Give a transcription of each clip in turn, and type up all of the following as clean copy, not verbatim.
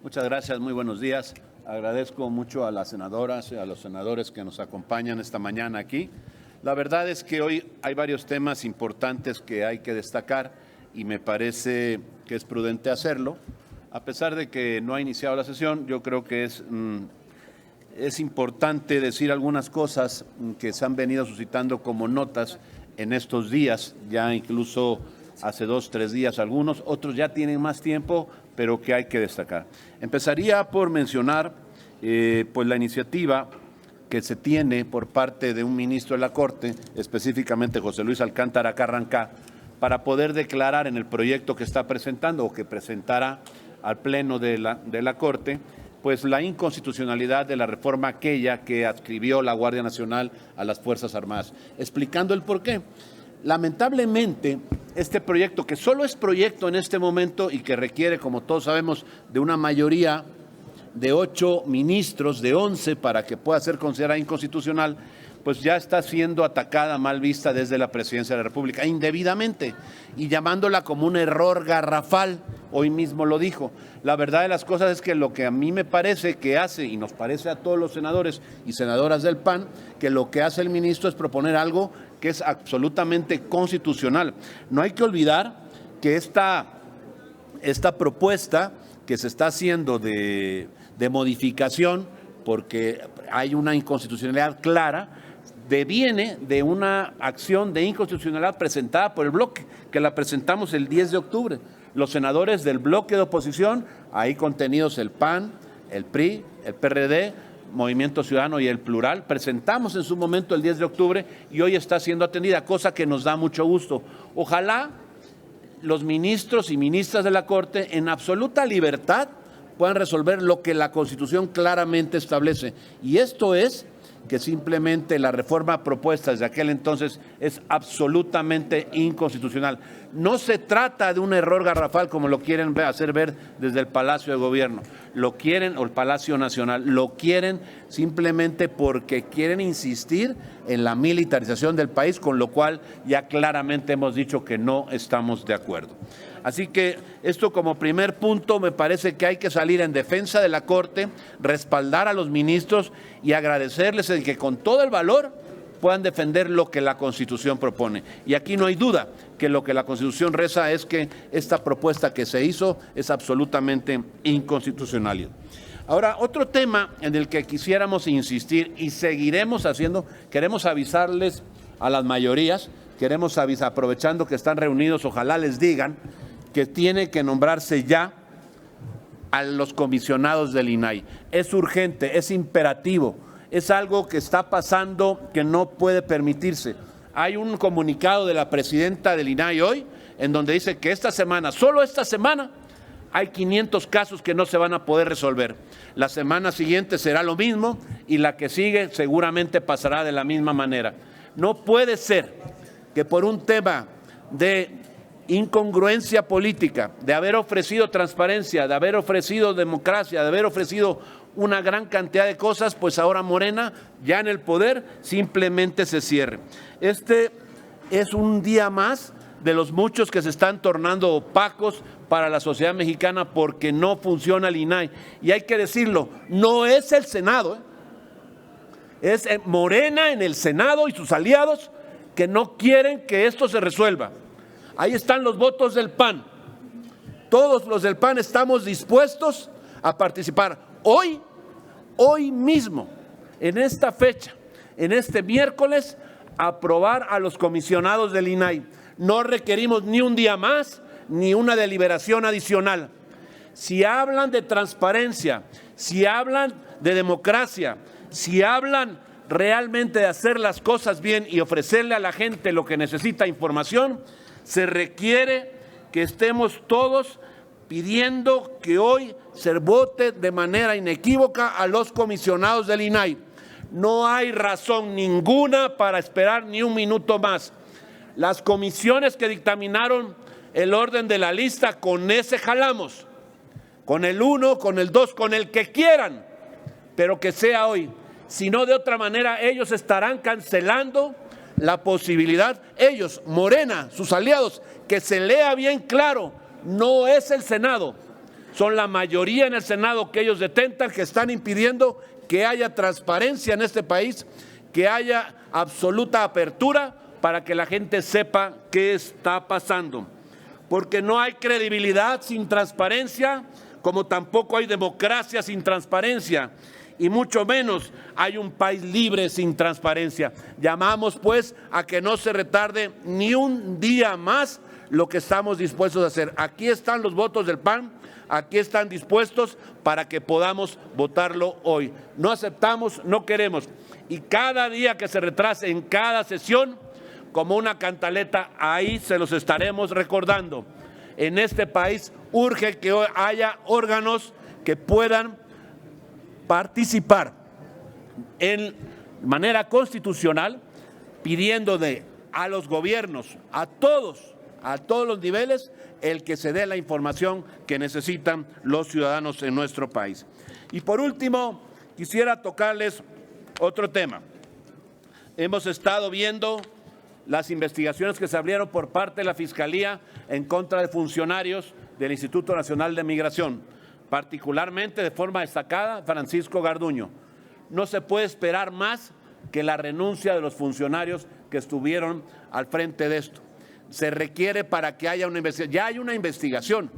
Muchas gracias, muy buenos días. Agradezco mucho a las senadoras y a los senadores que nos acompañan esta mañana aquí. La verdad es que hoy hay varios temas importantes que hay que destacar y me parece que es prudente hacerlo. A pesar de que no ha iniciado la sesión, yo creo que es importante decir algunas cosas que se han venido suscitando como notas en estos días, ya incluso hace 2 o 3 días algunos, otros ya tienen más tiempo, pero que hay que destacar. Empezaría por mencionar pues la iniciativa que se tiene por parte de un ministro de la Corte, específicamente José Luis Alcántara Carrancá, para poder declarar en el proyecto que está presentando o que presentará al Pleno de la Corte, pues la inconstitucionalidad de la reforma aquella que adscribió la Guardia Nacional a las Fuerzas Armadas, explicando el porqué. Lamentablemente, este proyecto, que solo es proyecto en este momento y que requiere, como todos sabemos, de una mayoría de 8 ministros, de 11, para que pueda ser considerada inconstitucional, pues ya está siendo atacada, mal vista desde la Presidencia de la República, indebidamente, y llamándola como un error garrafal. Hoy mismo lo dijo. La verdad de las cosas es que lo que a mí me parece que hace, y nos parece a todos los senadores y senadoras del PAN, que lo que hace el ministro es proponer algo que es absolutamente constitucional. No hay que olvidar que esta propuesta que se está haciendo de modificación, porque hay una inconstitucionalidad clara, deviene de una acción de inconstitucionalidad presentada por el bloque, que la presentamos el 10 de octubre. Los senadores del bloque de oposición, ahí contenidos el PAN, el PRI, el PRD, Movimiento Ciudadano y el Plural, presentamos en su momento el 10 de octubre y hoy está siendo atendida, cosa que nos da mucho gusto. Ojalá los ministros y ministras de la Corte en absoluta libertad puedan resolver lo que la Constitución claramente establece. Y esto es que simplemente la reforma propuesta desde aquel entonces es absolutamente inconstitucional. No se trata de un error garrafal como lo quieren hacer ver desde el Palacio de Gobierno, lo quieren, o el Palacio Nacional, lo quieren simplemente porque quieren insistir en la militarización del país, con lo cual ya claramente hemos dicho que no estamos de acuerdo. Así que esto como primer punto me parece que hay que salir en defensa de la Corte, respaldar a los ministros y agradecerles el que con todo el valor puedan defender lo que la Constitución propone. Y aquí no hay duda que lo que la Constitución reza es que esta propuesta que se hizo es absolutamente inconstitucional. Ahora, otro tema en el que quisiéramos insistir y seguiremos haciendo, queremos avisarles a las mayorías, queremos avisar, aprovechando que están reunidos, ojalá les digan que tiene que nombrarse ya a los comisionados del INAI. Es urgente, es imperativo, es algo que está pasando que no puede permitirse. Hay un comunicado de la presidenta del INAI hoy en donde dice que esta semana, solo esta semana, hay 500 casos que no se van a poder resolver. La semana siguiente será lo mismo y la que sigue seguramente pasará de la misma manera. No puede ser que por un tema de incongruencia política, de haber ofrecido transparencia, de haber ofrecido democracia, de haber ofrecido una gran cantidad de cosas, pues ahora Morena, ya en el poder, simplemente se cierre. Este es un día más de los muchos que se están tornando opacos para la sociedad mexicana porque no funciona el INAI. Y hay que decirlo, no es el Senado, es Morena en el Senado y sus aliados que no quieren que esto se resuelva. Ahí están los votos del PAN. Todos los del PAN estamos dispuestos a participar hoy mismo, en esta fecha, en este miércoles, a aprobar a los comisionados del INAI. No requerimos ni un día más, ni una deliberación adicional. Si hablan de transparencia, si hablan de democracia, si hablan realmente de hacer las cosas bien y ofrecerle a la gente lo que necesita, información, se requiere que estemos todos pidiendo que hoy se vote de manera inequívoca a los comisionados del INAI. No hay razón ninguna para esperar ni un minuto más. Las comisiones que dictaminaron el orden de la lista, con ese jalamos, con el 1, con el 2, con el que quieran, pero que sea hoy. Si no, de otra manera, ellos estarán cancelando la posibilidad, ellos, Morena, sus aliados, que se lea bien claro, no es el Senado, son la mayoría en el Senado que ellos detentan, que están impidiendo que haya transparencia en este país, que haya absoluta apertura para que la gente sepa qué está pasando. Porque no hay credibilidad sin transparencia, como tampoco hay democracia sin transparencia, y mucho menos hay un país libre sin transparencia. Llamamos pues a que no se retarde ni un día más lo que estamos dispuestos a hacer. Aquí están los votos del PAN, aquí están dispuestos para que podamos votarlo hoy. No aceptamos, no queremos. Y cada día que se retrase en cada sesión, como una cantaleta, ahí se los estaremos recordando. En este país urge que haya órganos que puedan participar en manera constitucional, pidiéndole a los gobiernos, a todos los niveles, el que se dé la información que necesitan los ciudadanos en nuestro país. Y por último, quisiera tocarles otro tema. Hemos estado viendo las investigaciones que se abrieron por parte de la Fiscalía en contra de funcionarios del Instituto Nacional de Migración, particularmente de forma destacada Francisco Garduño. No se puede esperar más que la renuncia de los funcionarios que estuvieron al frente de esto. Se requiere para que haya una investigación. Ya hay una investigación.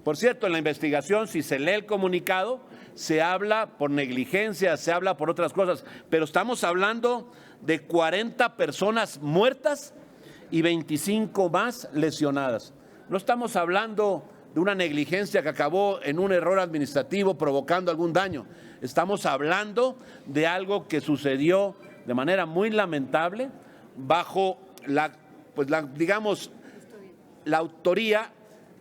Por cierto, en la investigación, si se lee el comunicado, se habla por negligencia, se habla por otras cosas, pero estamos hablando de 40 personas muertas y 25 más lesionadas. No estamos hablando de una negligencia que acabó en un error administrativo provocando algún daño. Estamos hablando de algo que sucedió de manera muy lamentable bajo la autoría,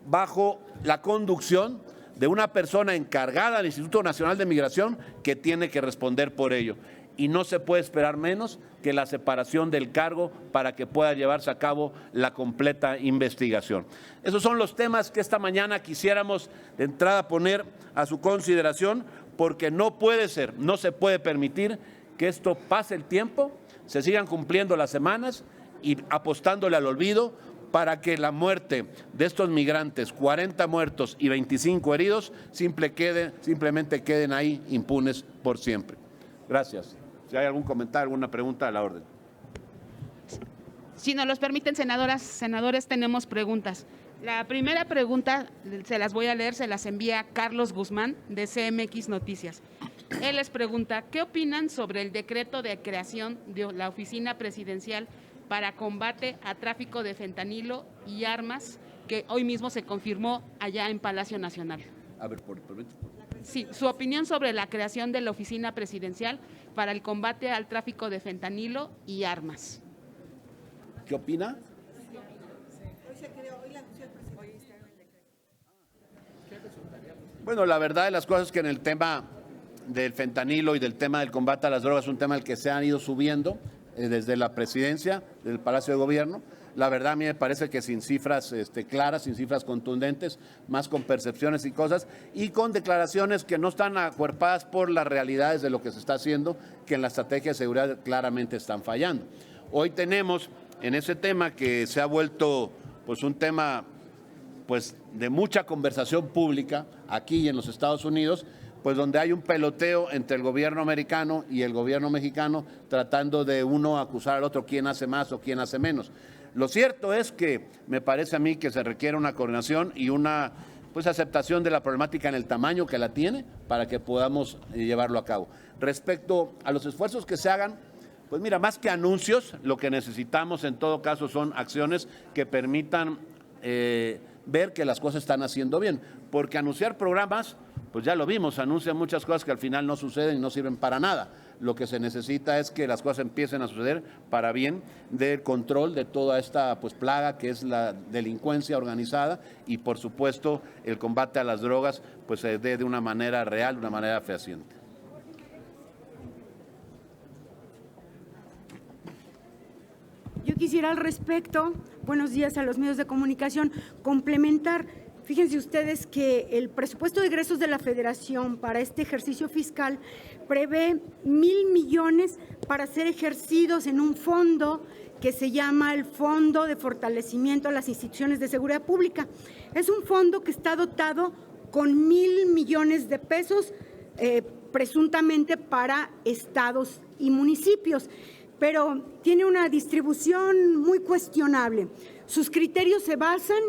bajo la conducción de una persona encargada del Instituto Nacional de Migración que tiene que responder por ello. Y no se puede esperar menos que la separación del cargo para que pueda llevarse a cabo la completa investigación. Esos son los temas que esta mañana quisiéramos de entrada poner a su consideración, porque no puede ser, no se puede permitir que esto pase el tiempo, se sigan cumpliendo las semanas y apostándole al olvido para que la muerte de estos migrantes, 40 muertos y 25 heridos, simplemente queden ahí impunes por siempre. Gracias. Si hay algún comentario, alguna pregunta, a la orden. Si nos los permiten, senadoras, senadores, tenemos preguntas. La primera pregunta, se las voy a leer, se las envía Carlos Guzmán, de CMX Noticias. Él les pregunta, ¿qué opinan sobre el decreto de creación de la Oficina Presidencial para combate a tráfico de fentanilo y armas, que hoy mismo se confirmó allá en Palacio Nacional? A ver, Sí, su opinión sobre la creación de la Oficina Presidencial para el combate al tráfico de fentanilo y armas. ¿Qué opina? Bueno, la verdad de las cosas es que en el tema del fentanilo y del tema del combate a las drogas es un tema al que se han ido subiendo desde la presidencia, del Palacio de Gobierno. La verdad a mí me parece que sin cifras claras, sin cifras contundentes, más con percepciones y cosas, y con declaraciones que no están acuerpadas por las realidades de lo que se está haciendo, que en la estrategia de seguridad claramente están fallando. Hoy tenemos en ese tema que se ha vuelto pues un tema pues de mucha conversación pública aquí y en los Estados Unidos, pues donde hay un peloteo entre el gobierno americano y el gobierno mexicano tratando de uno acusar al otro quién hace más o quién hace menos. Lo cierto es que me parece a mí que se requiere una coordinación y una pues aceptación de la problemática en el tamaño que la tiene para que podamos llevarlo a cabo. Respecto a los esfuerzos que se hagan, pues mira, más que anuncios, lo que necesitamos en todo caso son acciones que permitan ver que las cosas están haciendo bien, porque anunciar programas, pues ya lo vimos, anuncian muchas cosas que al final no suceden y no sirven para nada. Lo que se necesita es que las cosas empiecen a suceder para bien del control de toda esta pues plaga que es la delincuencia organizada y por supuesto el combate a las drogas pues se dé de una manera real, de una manera fehaciente. Yo quisiera al respecto, buenos días a los medios de comunicación, complementar. Fíjense ustedes que el presupuesto de egresos de la Federación para este ejercicio fiscal prevé 1,000 millones para ser ejercidos en un fondo que se llama el Fondo de Fortalecimiento a las Instituciones de Seguridad Pública. Es un fondo que está dotado con 1,000 millones de pesos presuntamente para estados y municipios, pero tiene una distribución muy cuestionable. Sus criterios se basan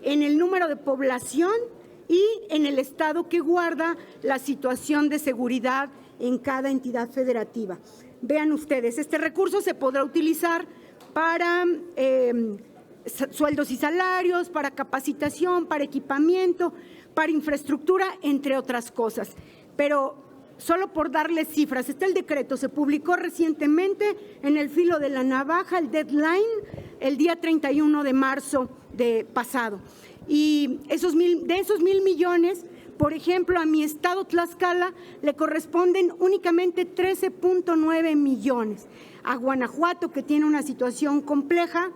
en el número de población y en el estado que guarda la situación de seguridad en cada entidad federativa. Vean ustedes, este recurso se podrá utilizar para sueldos y salarios, para capacitación, para equipamiento, para infraestructura, entre otras cosas. Pero solo por darles cifras, está el decreto, se publicó recientemente en el filo de la navaja, el deadline, el día 31 de marzo de pasado. Y de esos 1,000 millones, por ejemplo, a mi estado Tlaxcala le corresponden únicamente 13.9 millones. A Guanajuato, que tiene una situación compleja,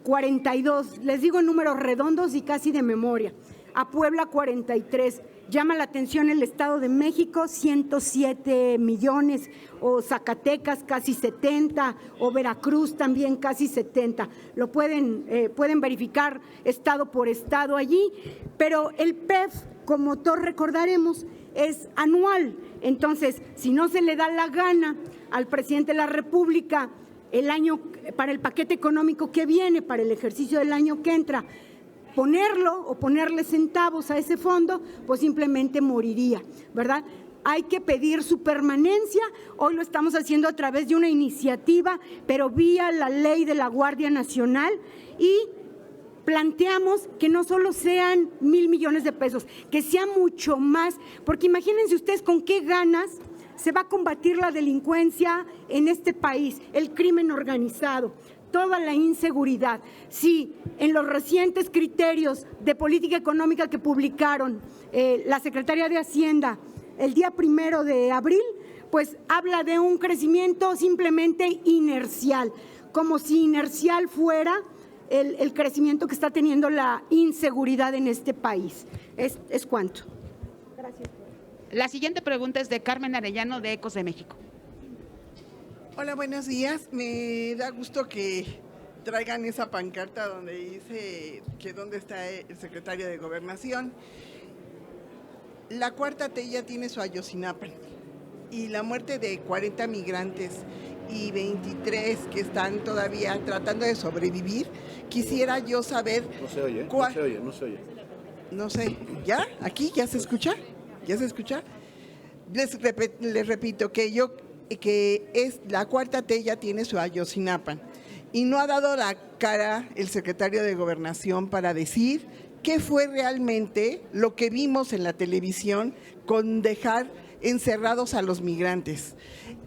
42. Les digo en números redondos y casi de memoria. A Puebla, 43. Llama la atención el Estado de México, 107 millones, o Zacatecas, casi 70, o Veracruz también casi 70. Lo pueden verificar estado por estado allí, pero el PEF, como todos recordaremos, es anual. Entonces, si no se le da la gana al presidente de la República el año para el paquete económico que viene, para el ejercicio del año que entra, ponerlo o ponerle centavos a ese fondo, pues simplemente moriría, ¿verdad? Hay que pedir su permanencia. Hoy lo estamos haciendo a través de una iniciativa, pero vía la ley de la Guardia Nacional, y planteamos que no solo sean 1,000 millones de pesos, que sea mucho más, porque imagínense ustedes con qué ganas se va a combatir la delincuencia en este país, el crimen organizado, toda la inseguridad. Sí, en los recientes criterios de política económica que publicaron la Secretaría de Hacienda el día 1 de abril, pues habla de un crecimiento simplemente inercial, como si inercial fuera el crecimiento que está teniendo la inseguridad en este país. Es cuanto. Gracias. La siguiente pregunta es de Carmen Arellano, de Ecos de México. Hola, buenos días. Me da gusto que traigan esa pancarta donde dice que dónde está el secretario de Gobernación. La cuarta T ya tiene su Ayotzinapa, y la muerte de 40 migrantes y 23 que están todavía tratando de sobrevivir, quisiera yo saber… No se oye, no se oye. No sé, ¿ya? ¿Aquí? ¿Ya se escucha? ¿Ya se escucha? Les repito que es la cuarta T ya tiene su Ayotzinapa, y no ha dado la cara el secretario de Gobernación para decir qué fue realmente lo que vimos en la televisión con dejar encerrados a los migrantes.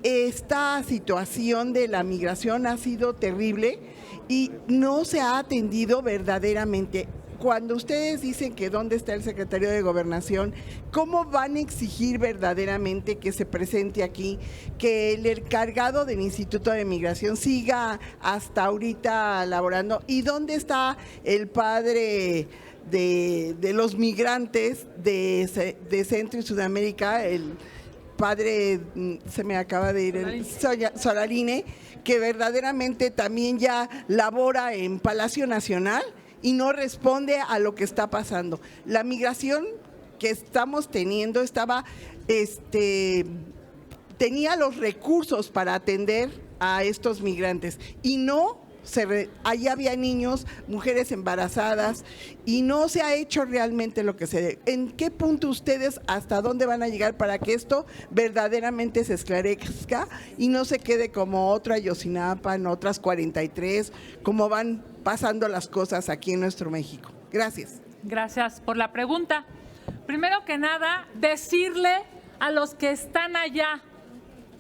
Esta situación de la migración ha sido terrible y no se ha atendido verdaderamente. Cuando ustedes dicen que dónde está el secretario de Gobernación, ¿cómo van a exigir verdaderamente que se presente aquí, que el encargado del Instituto de Migración siga hasta ahorita laborando? ¿Y dónde está el padre de los migrantes de Centro y Sudamérica, el padre, se me acaba de ir, Solarine, que verdaderamente también ya labora en Palacio Nacional y no responde a lo que está pasando? La migración que estamos teniendo tenía los recursos para atender a estos migrantes, y no allí había niños, mujeres embarazadas, y no se ha hecho realmente lo que se debe. ¿En qué punto ustedes, hasta dónde van a llegar para que esto verdaderamente se esclarezca y no se quede como otra Ayotzinapa, en otras 43, como van pasando las cosas aquí en nuestro México? Gracias. Gracias por la pregunta. Primero que nada, decirle a los que están allá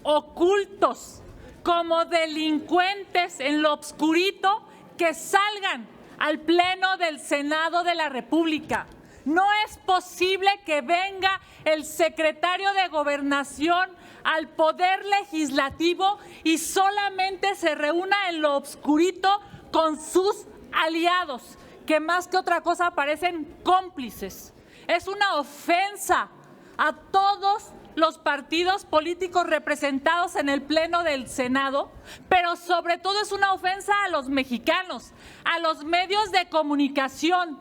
ocultos como delincuentes en lo obscurito, que salgan al Pleno del Senado de la República. No es posible que venga el secretario de Gobernación al Poder Legislativo y solamente se reúna en lo obscurito con sus aliados, que más que otra cosa parecen cómplices. Es una ofensa a todos los partidos políticos representados en el Pleno del Senado, pero sobre todo es una ofensa a los mexicanos, a los medios de comunicación.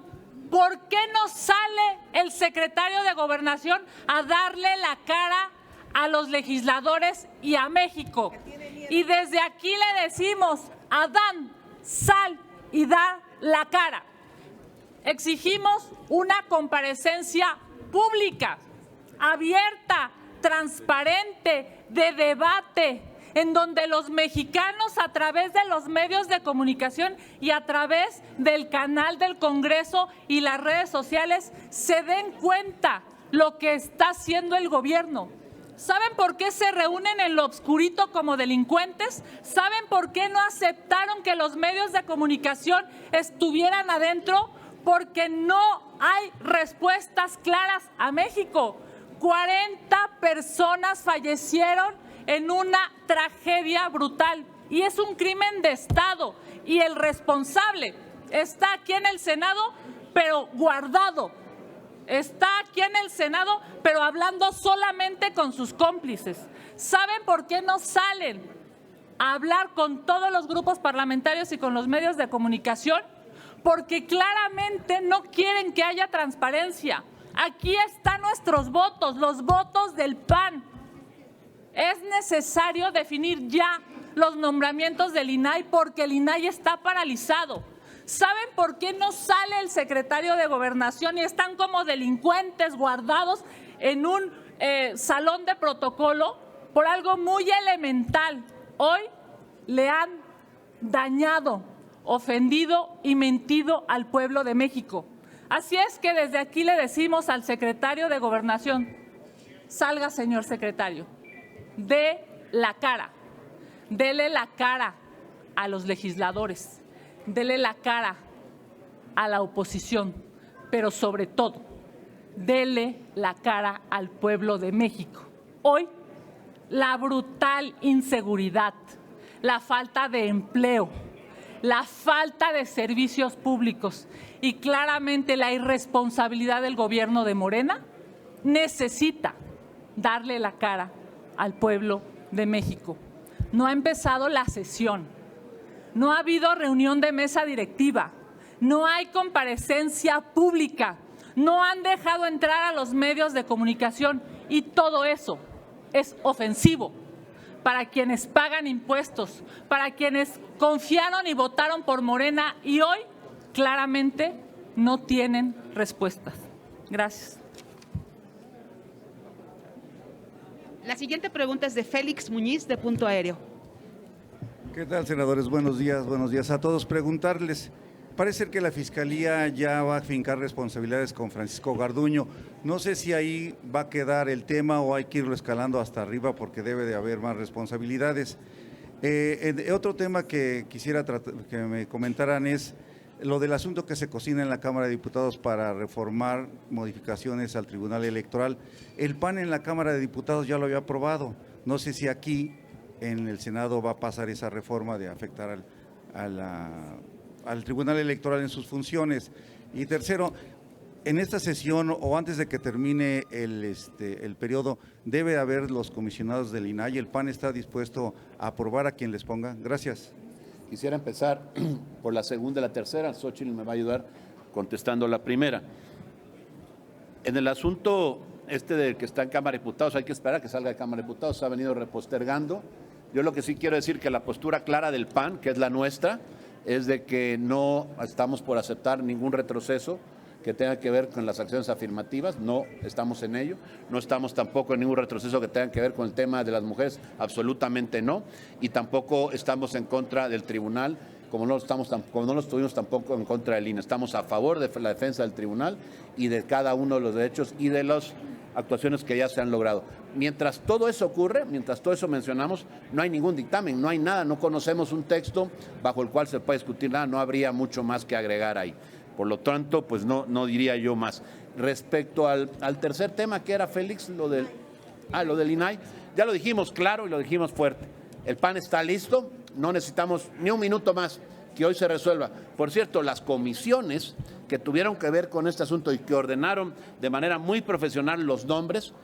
¿Por qué no sale el secretario de Gobernación a darle la cara a los legisladores y a México? Y desde aquí le decimos, Adán, sal y da la cara. Exigimos una comparecencia pública, abierta, transparente, de debate, en donde los mexicanos a través de los medios de comunicación y a través del canal del Congreso y las redes sociales se den cuenta lo que está haciendo el gobierno. ¿Saben por qué se reúnen en lo obscurito como delincuentes? ¿Saben por qué no aceptaron que los medios de comunicación estuvieran adentro? Porque no hay respuestas claras a México. 40 personas fallecieron en una tragedia brutal y es un crimen de Estado y el responsable está aquí en el Senado, pero guardado. Está aquí en el Senado, pero hablando solamente con sus cómplices. ¿Saben por qué no salen a hablar con todos los grupos parlamentarios y con los medios de comunicación? Porque claramente no quieren que haya transparencia. Aquí están nuestros votos, los votos del PAN. Es necesario definir ya los nombramientos del INAI porque el INAI está paralizado. ¿Saben por qué no sale el secretario de Gobernación y están como delincuentes guardados en un salón de protocolo? Por algo muy elemental. Hoy le han dañado, ofendido y mentido al pueblo de México. Así es que desde aquí le decimos al secretario de Gobernación, salga, señor secretario, dé la cara, dele la cara a los legisladores, dele la cara a la oposición, pero sobre todo, dele la cara al pueblo de México. Hoy, la brutal inseguridad, la falta de empleo, la falta de servicios públicos y claramente la irresponsabilidad del gobierno de Morena necesita darle la cara al pueblo de México. No ha empezado la sesión, no ha habido reunión de mesa directiva, no hay comparecencia pública, no han dejado entrar a los medios de comunicación y todo eso es ofensivo para quienes pagan impuestos, para quienes confiaron y votaron por Morena y hoy claramente no tienen respuestas. Gracias. La siguiente pregunta es de Félix Muñiz, de Punto Aéreo. ¿Qué tal, senadores? Buenos días a todos. Preguntarles, parece ser que la Fiscalía ya va a fincar responsabilidades con Francisco Garduño. No sé si ahí va a quedar el tema o hay que irlo escalando hasta arriba porque debe de haber más responsabilidades. Otro tema que quisiera que me comentaran es lo del asunto que se cocina en la Cámara de Diputados para reformar modificaciones al Tribunal Electoral. El PAN en la Cámara de Diputados ya lo había aprobado. No sé si aquí en el Senado va a pasar esa reforma de afectar al Tribunal Electoral en sus funciones. Y tercero, en esta sesión o antes de que termine el periodo, debe haber los comisionados del INAI. ¿El PAN está dispuesto a aprobar a quien les ponga? Gracias. Quisiera empezar por la segunda y la tercera. Xóchitl me va a ayudar contestando la primera. En el asunto del que está en Cámara de Diputados, hay que esperar a que salga de Cámara de Diputados, se ha venido repostergando. Yo lo que sí quiero decir que la postura clara del PAN, que es la nuestra, es de que no estamos por aceptar ningún retroceso que tenga que ver con las acciones afirmativas, no estamos en ello, no estamos tampoco en ningún retroceso que tenga que ver con el tema de las mujeres, absolutamente no, y tampoco estamos en contra del tribunal, como no lo estuvimos tampoco en contra del INE, estamos a favor de la defensa del tribunal y de cada uno de los derechos y de las actuaciones que ya se han logrado. Mientras todo eso ocurre, mientras todo eso mencionamos, no hay ningún dictamen, no hay nada, no conocemos un texto bajo el cual se pueda discutir nada, no habría mucho más que agregar ahí. Por lo tanto, pues no diría yo más. Respecto al tercer tema que era, Félix, lo del INAI, ya lo dijimos claro y lo dijimos fuerte. El PAN está listo, no necesitamos ni un minuto más que hoy se resuelva. Por cierto, las comisiones que tuvieron que ver con este asunto y que ordenaron de manera muy profesional los nombres,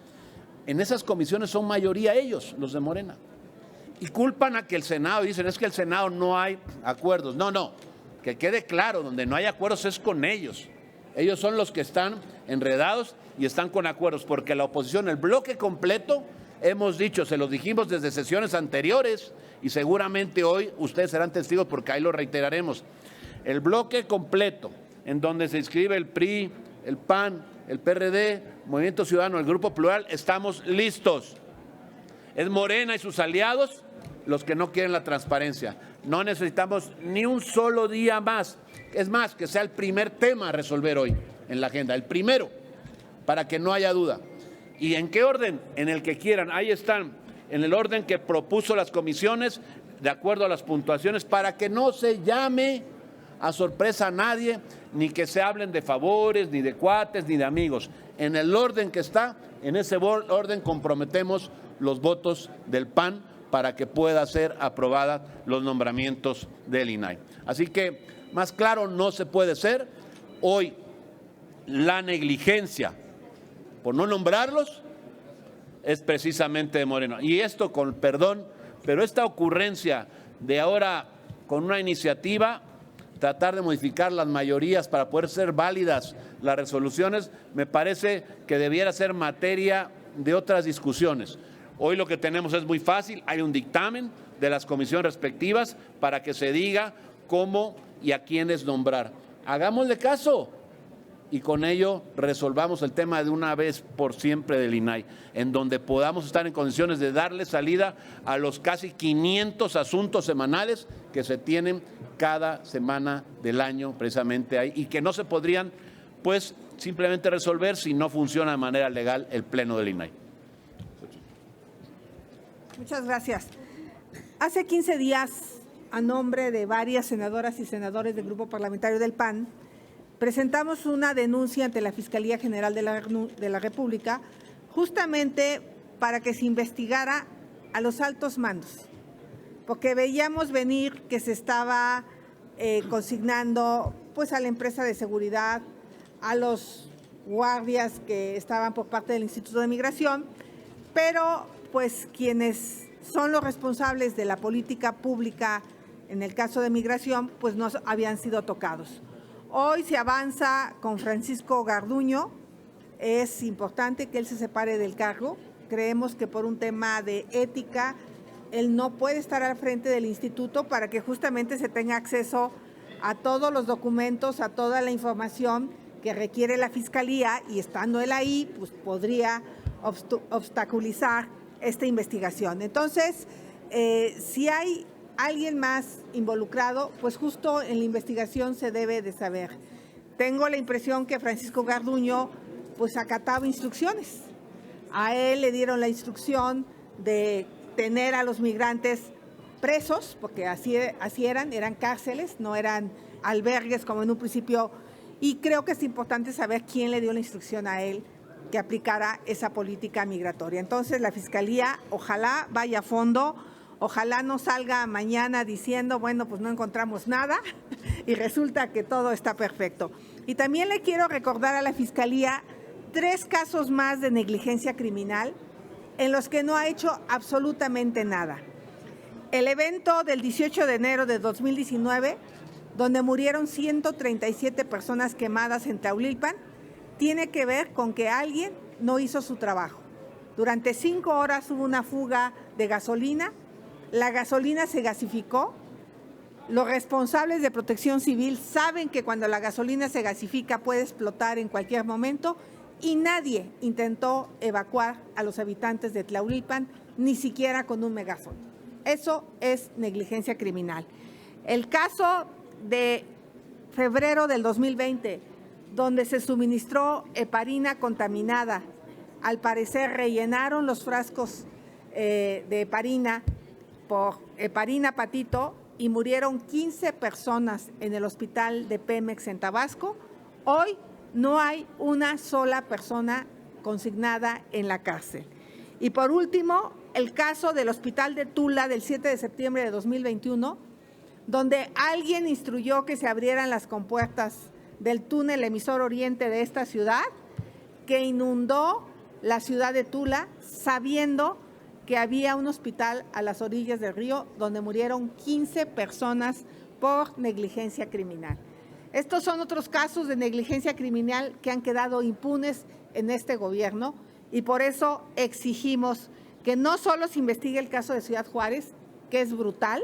en esas comisiones son mayoría ellos, los de Morena. Y culpan a que el Senado, dicen, es que el Senado no hay acuerdos. No. Que quede claro, donde no hay acuerdos es con ellos. Ellos son los que están enredados y están con acuerdos, porque la oposición, el bloque completo, hemos dicho, se los dijimos desde sesiones anteriores y seguramente hoy ustedes serán testigos porque ahí lo reiteraremos. El bloque completo, en donde se inscribe el PRI, el PAN, el PRD, Movimiento Ciudadano, el Grupo Plural, estamos listos. Es Morena y sus aliados los que no quieren la transparencia. No necesitamos ni un solo día más. Es más, que sea el primer tema a resolver hoy en la agenda, el primero, para que no haya duda. ¿Y en qué orden? En el que quieran. Ahí están, en el orden que propuso las comisiones, de acuerdo a las puntuaciones, para que no se llame a sorpresa a nadie, ni que se hablen de favores, ni de cuates, ni de amigos. En el orden que está, en ese orden comprometemos los votos del PAN para que pueda ser aprobada los nombramientos del INAI. Así que más claro no se puede ser. Hoy la negligencia por no nombrarlos es precisamente de Moreno. Y esto, con perdón, pero esta ocurrencia de ahora con una iniciativa, tratar de modificar las mayorías para poder ser válidas las resoluciones, me parece que debiera ser materia de otras discusiones. Hoy lo que tenemos es muy fácil, hay un dictamen de las comisiones respectivas para que se diga cómo y a quiénes nombrar. Hagámosle caso y con ello resolvamos el tema de una vez por siempre del INAI, en donde podamos estar en condiciones de darle salida a los casi 500 asuntos semanales que se tienen cada semana del año precisamente ahí y que no se podrían pues simplemente resolver si no funciona de manera legal el pleno del INAI. Muchas gracias. Hace 15 días, a nombre de varias senadoras y senadores del Grupo Parlamentario del PAN, presentamos una denuncia ante la Fiscalía General de la República justamente para que se investigara a los altos mandos, porque veíamos venir que se estaba consignando pues, a la empresa de seguridad, a los guardias que estaban por parte del Instituto de Migración, pero pues quienes son los responsables de la política pública en el caso de migración, pues no habían sido tocados. Hoy se avanza con Francisco Garduño, es importante que él se separe del cargo, creemos que por un tema de ética, él no puede estar al frente del instituto para que justamente se tenga acceso a todos los documentos, a toda la información que requiere la Fiscalía y estando él ahí, pues podría obstaculizar esta investigación. Entonces, si hay alguien más involucrado, pues justo en la investigación se debe de saber. Tengo la impresión que Francisco Garduño pues acataba instrucciones. A él le dieron la instrucción de tener a los migrantes presos, porque así eran cárceles, no eran albergues como en un principio, y creo que es importante saber quién le dio la instrucción a él que aplicara esa política migratoria. Entonces, la Fiscalía ojalá vaya a fondo, ojalá no salga mañana diciendo, bueno, pues no encontramos nada y resulta que todo está perfecto. Y también le quiero recordar a la Fiscalía 3 casos más de negligencia criminal en los que no ha hecho absolutamente nada. El evento del 18 de enero de 2019, donde murieron 137 personas quemadas en Tlaulilpan, tiene que ver con que alguien no hizo su trabajo. Durante 5 horas hubo una fuga de gasolina, la gasolina se gasificó, los responsables de Protección Civil saben que cuando la gasolina se gasifica puede explotar en cualquier momento y nadie intentó evacuar a los habitantes de Tlaulilpan, ni siquiera con un megáfono. Eso es negligencia criminal. El caso de febrero del 2020, donde se suministró heparina contaminada. Al parecer rellenaron los frascos de heparina por heparina patito y murieron 15 personas en el hospital de Pemex en Tabasco. Hoy no hay una sola persona consignada en la cárcel. Y por último, el caso del hospital de Tula del 7 de septiembre de 2021, donde alguien instruyó que se abrieran las compuertas del túnel emisor oriente de esta ciudad, que inundó la ciudad de Tula, sabiendo que había un hospital a las orillas del río donde murieron 15 personas por negligencia criminal. Estos son otros casos de negligencia criminal que han quedado impunes en este gobierno y por eso exigimos que no solo se investigue el caso de Ciudad Juárez, que es brutal,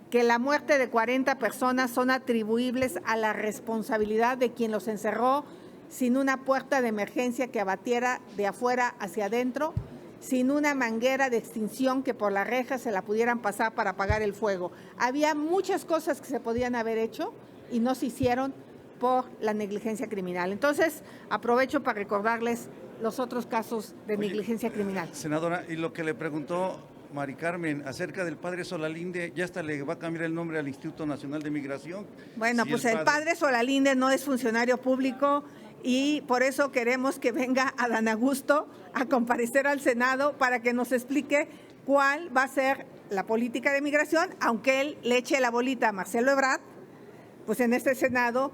que la muerte de 40 personas son atribuibles a la responsabilidad de quien los encerró sin una puerta de emergencia que abatiera de afuera hacia adentro, sin una manguera de extinción que por la reja se la pudieran pasar para apagar el fuego. Había muchas cosas que se podían haber hecho y no se hicieron por la negligencia criminal. Entonces, aprovecho para recordarles los otros casos de negligencia criminal. Senadora, y lo que le preguntó Mari Carmen acerca del padre Solalinde, ya hasta le va a cambiar el nombre al Instituto Nacional de Migración. Bueno, pues el padre Solalinde no es funcionario público y por eso queremos que venga Adán Augusto a comparecer al Senado para que nos explique cuál va a ser la política de migración, aunque él le eche la bolita a Marcelo Ebrard, pues en este Senado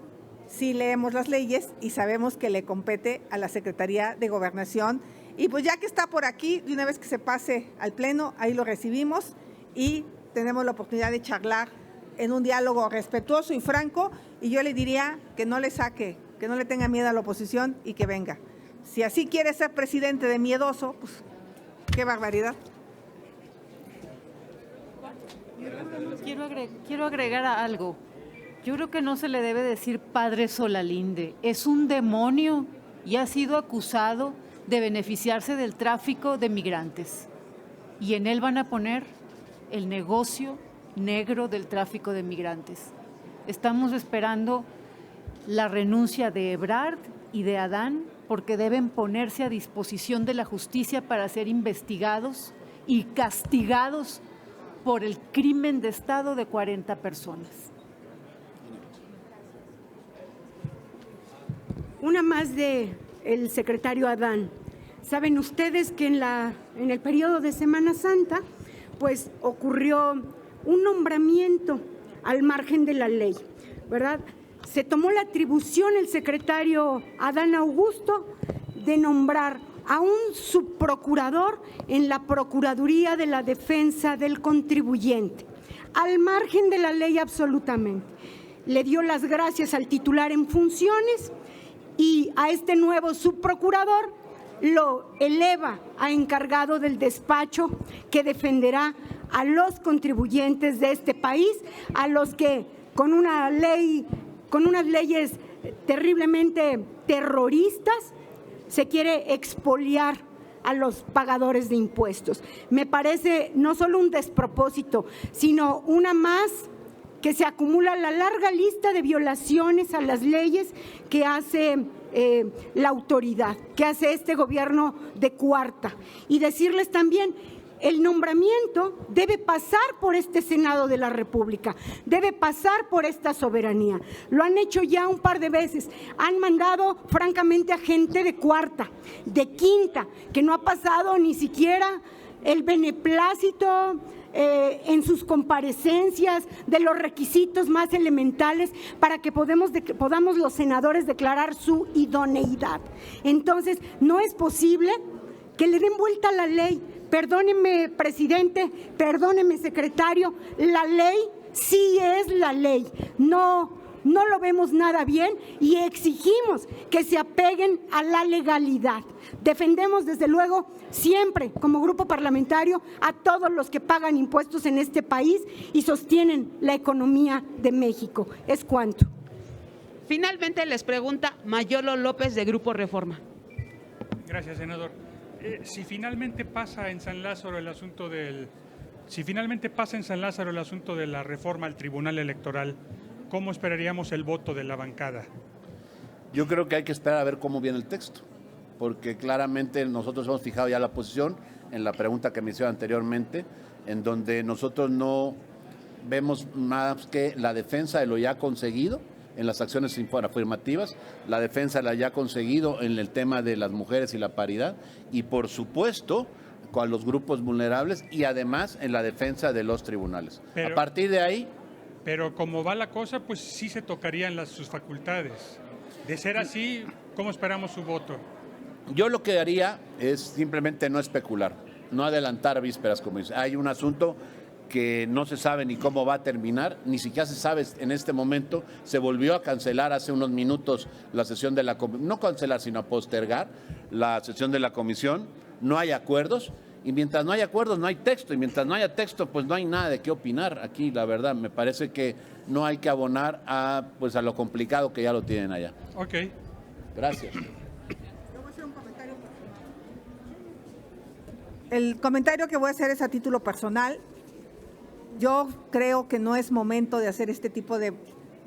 sí leemos las leyes y sabemos que le compete a la Secretaría de Gobernación. Y pues ya que está por aquí, de una vez que se pase al Pleno, ahí lo recibimos y tenemos la oportunidad de charlar en un diálogo respetuoso y franco. Y yo le diría que no le saque, que no le tenga miedo a la oposición y que venga. Si así quiere ser presidente de miedoso, pues qué barbaridad. Quiero agregar algo. Yo creo que no se le debe decir padre Solalinde. Es un demonio y ha sido acusado de beneficiarse del tráfico de migrantes. Y en él van a poner el negocio negro del tráfico de migrantes. Estamos esperando la renuncia de Ebrard y de Adán porque deben ponerse a disposición de la justicia para ser investigados y castigados por el crimen de Estado de 40 personas. Una más de el secretario Adán. Saben ustedes que en el periodo de Semana Santa, pues ocurrió un nombramiento al margen de la ley, ¿verdad? Se tomó la atribución el secretario Adán Augusto de nombrar a un subprocurador en la Procuraduría de la Defensa del Contribuyente, al margen de la ley absolutamente. Le dio las gracias al titular en funciones y a este nuevo subprocurador lo eleva a encargado del despacho que defenderá a los contribuyentes de este país, a los que con unas leyes terriblemente terroristas se quiere expoliar a los pagadores de impuestos. Me parece no solo un despropósito, sino una más que se acumula la larga lista de violaciones a las leyes que hace la autoridad, que hace este gobierno de cuarta. Y decirles también, el nombramiento debe pasar por este Senado de la República, debe pasar por esta soberanía. Lo han hecho ya un par de veces, han mandado francamente a gente de cuarta, de quinta, que no ha pasado ni siquiera el beneplácito en sus comparecencias de los requisitos más elementales para que podamos los senadores declarar su idoneidad. Entonces, no es posible que le den vuelta a la ley. Perdónenme, presidente, perdónenme, secretario, la ley sí es la ley. No lo vemos nada bien y exigimos que se apeguen a la legalidad. Defendemos, desde luego, siempre como grupo parlamentario a todos los que pagan impuestos en este país y sostienen la economía de México. Es cuanto. Finalmente les pregunta Mayolo López de Grupo Reforma. Gracias, senador. Si finalmente pasa en San Lázaro el asunto de la reforma al Tribunal Electoral, ¿cómo esperaríamos el voto de la bancada? Yo creo que hay que esperar a ver cómo viene el texto, porque claramente nosotros hemos fijado ya la posición en la pregunta que me hicieron anteriormente, en donde nosotros no vemos más que la defensa de lo ya conseguido en las acciones afirmativas, la defensa de lo ya conseguido en el tema de las mujeres y la paridad, y por supuesto con los grupos vulnerables y además en la defensa de los tribunales. A partir de ahí... Pero como va la cosa, pues sí se tocarían sus facultades. De ser así, ¿cómo esperamos su voto? Yo lo que haría es simplemente no especular, no adelantar vísperas, como dice. Hay un asunto que no se sabe ni cómo va a terminar, ni siquiera se sabe en este momento. Se volvió a cancelar hace unos minutos la sesión de la comisión, no cancelar, sino postergar la sesión de la comisión. No hay acuerdos, y mientras no hay acuerdos no hay texto, y mientras no haya texto pues no hay nada de qué opinar aquí. La verdad, me parece que no hay que abonar a lo complicado que ya lo tienen allá. Ok. Gracias. El comentario que voy a hacer es a título personal. Yo creo que no es momento de hacer este tipo de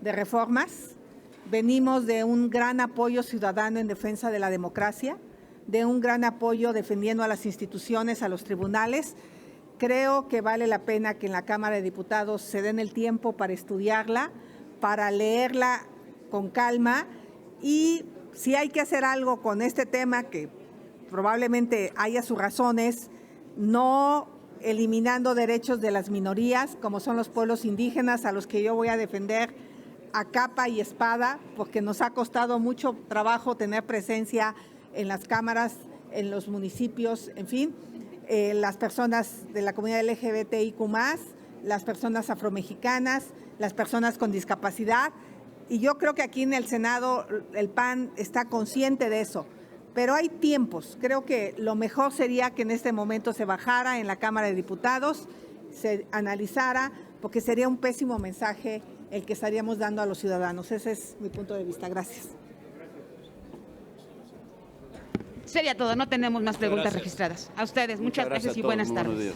reformas. Venimos de un gran apoyo ciudadano en defensa de la democracia, de un gran apoyo defendiendo a las instituciones, a los tribunales. Creo que vale la pena que en la Cámara de Diputados se den el tiempo para estudiarla, para leerla con calma, y si hay que hacer algo con este tema, que probablemente haya sus razones, no eliminando derechos de las minorías, como son los pueblos indígenas, a los que yo voy a defender a capa y espada, porque nos ha costado mucho trabajo tener presencia en las cámaras, en los municipios, en fin, las personas de la comunidad LGBTIQ+, las personas afromexicanas, las personas con discapacidad, y yo creo que aquí en el Senado el PAN está consciente de eso. Pero hay tiempos. Creo que lo mejor sería que en este momento se bajara en la Cámara de Diputados, se analizara, porque sería un pésimo mensaje el que estaríamos dando a los ciudadanos. Ese es mi punto de vista. Gracias. Sería todo, no tenemos más preguntas registradas. A ustedes, muchas gracias y buenas tardes.